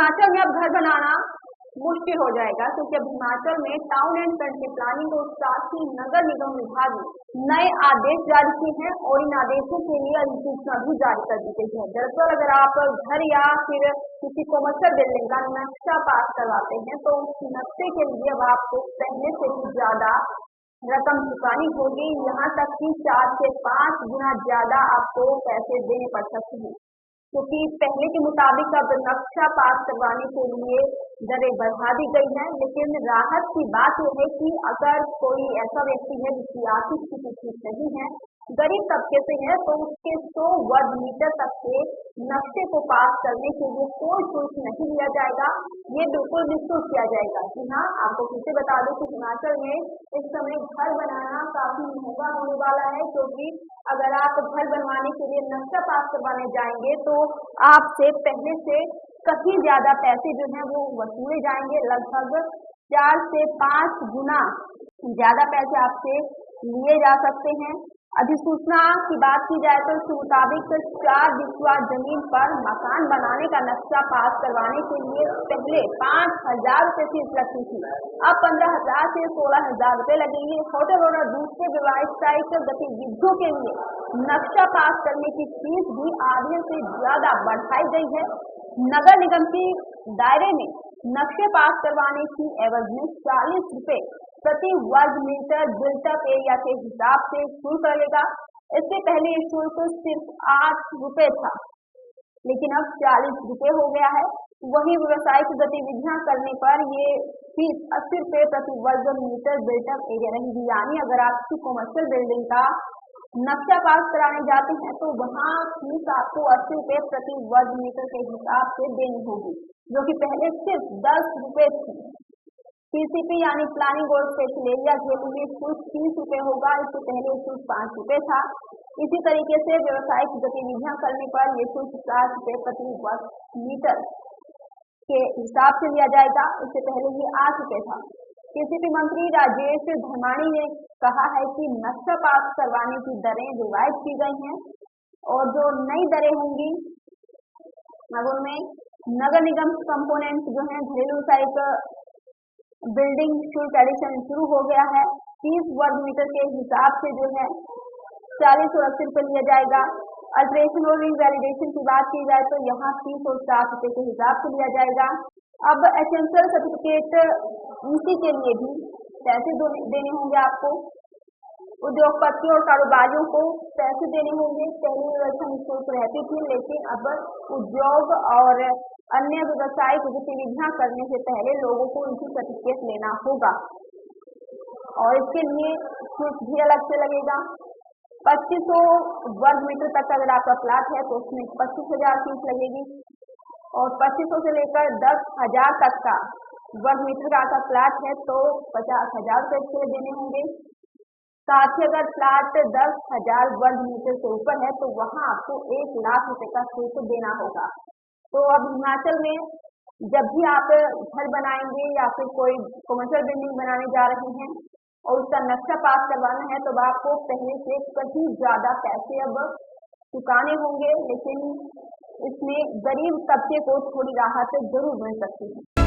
हिमाचल में अब घर बनाना मुश्किल हो जाएगा, क्योंकि अब हिमाचल में टाउन एंड कंट्री प्लानिंग और साथ ही नगर निगम विभाग ने नए आदेश जारी किए हैं और इन आदेशों के लिए अधिसूचना भी जारी कर दी गई है। दरअसल अगर आप घर या फिर किसी कमर्शियल बिल्डिंग का नक्शा पास करवाते हैं तो उस नक्शे के लिए अब आपको पहले से भी ज्यादा रकम चुकानी होगी। यहाँ तक कि 4 से 5 गुना ज्यादा आपको पैसे देने पड़ सकते हैं, क्योंकि पहले के मुताबिक अब नक्शा पास करवाने के लिए दरें बढ़ा दी गई हैं। लेकिन राहत की बात यह है कि अगर कोई ऐसा व्यक्ति है जिसकी आर्थिक स्थिति ठीक नहीं है, गरीब तबके से है, तो उसके 100 वर्ग मीटर तक के नक्शे को पास करने के लिए कोई शुल्क नहीं लिया जाएगा। ये बिल्कुल निःशुल्क किया जाएगा। जी हाँ, आपको फिर से बता दूं कि हिमाचल में इस समय घर बनाना काफी महंगा होने वाला है, क्योंकि अगर आप घर बनवाने के लिए नक्शा पास करवाने जाएंगे तो आपसे पहले से कहीं ज्यादा पैसे जो हैं वो वसूले जाएंगे। लगभग 4 से 5 गुना ज्यादा पैसे आपसे लिए जा सकते हैं। अधिसूचना की बात की जाए तो इसके मुताबिक 4 बिस्वा जमीन पर मकान बनाने का नक्शा पास करवाने के लिए पहले 5,000 रुपए फीस लगती थी, अब 15,000 से 16,000 रुपए लगेंगे। होटल और दूसरे व्यावसायिक गतिविधियों के लिए नक्शा पास करने की फीस भी आधे से ज्यादा बढ़ाई गई है। नगर निगम की दायरे में नक्शे पास करवाने की एवज में 40 रुपए प्रति वर्ग मीटर बिल्टअप एरिया के हिसाब से शुल्क लगेगा। इससे पहले ये शुल्क सिर्फ 8 रुपए था, लेकिन अब 40 रुपए हो गया है। वहीं व्यवसायिक गतिविधियां करने पर ये फीस 80 रुपए प्रति वर्ग मीटर बिल्टअप एरिया रहेगी। यानी अगर आप किसी कमर्शियल बिल्डिंग का नक्शा पास कराने जाते हैं तो वहाँ फीस आपको 80 रुपए प्रति वर्ग मीटर के हिसाब से देनी होगी, जो कि पहले सिर्फ 10 रुपए थी। पीसीपी यानी प्लानिंग और स्पेशल एरिया के लिए शुल्क 30 रुपए होगा, इससे पहले शुल्क 5 रुपए था। इसी तरीके से व्यवसायिक गतिविधियां करने पर यह शुल्क 50 रुपए प्रति वर्ग मीटर के हिसाब से लिया जाएगा, इससे पहले ये 8 रुपए था। पीसीपी मंत्री राजेश धर्माणी ने कहा है कि नक्शा पास करवाने की दरें रिवाइज की गई हैं और जो नई दरें होंगी अब उनमें नगर निगम कंपोनेंट जो है घरेलू व्यावसायिक बिल्डिंग शुल्क एडिशन शुरू हो गया है। 30 वर्ग मीटर के हिसाब से जो है 40 और 80 रुपए लिया जाएगा। अल्ट्रेशन और रिवैलिडेशन की बात की जाए तो यहाँ 30 और 60 रुपए के हिसाब से लिया जाएगा। अब एसेंशियल सर्टिफिकेट इसी के लिए भी पैसे देने होंगे आपको। उद्योगपतियों और कारोबारियों को पैसे देने होंगे। पहले व्यवस्था निःशुल्क रहती थी, लेकिन अब उद्योग और अन्य व्यावसायिक गतिविधियां करने से पहले लोगों को इनकी सर्टिफिकेट लेना होगा और इसके लिए शुल्क भी अलग से लगेगा। 2500 वर्ग मीटर तक अगर आपका प्लाट है तो उसमें 25,000 फीस लगेगी और 2500 से लेकर 10,000 तक का वर्ग मीटर का आपका प्लाट है तो 50,000 रुपए इसके देने होंगे। साथ ही अगर प्लाट 10,000 वर्ग मीटर से ऊपर है तो वहां आपको 1 लाख रुपए का शुल्क देना होगा। तो अब हिमाचल में जब भी आप घर बनाएंगे या फिर कोई कमर्शियल बिल्डिंग बनाने जा रहे हैं और उसका नक्शा पास करवाना है तो आपको पहले से कहीं ज्यादा पैसे अब चुकाने होंगे, लेकिन इसमें गरीब तबके को थोड़ी राहत जरूर मिल सकती है।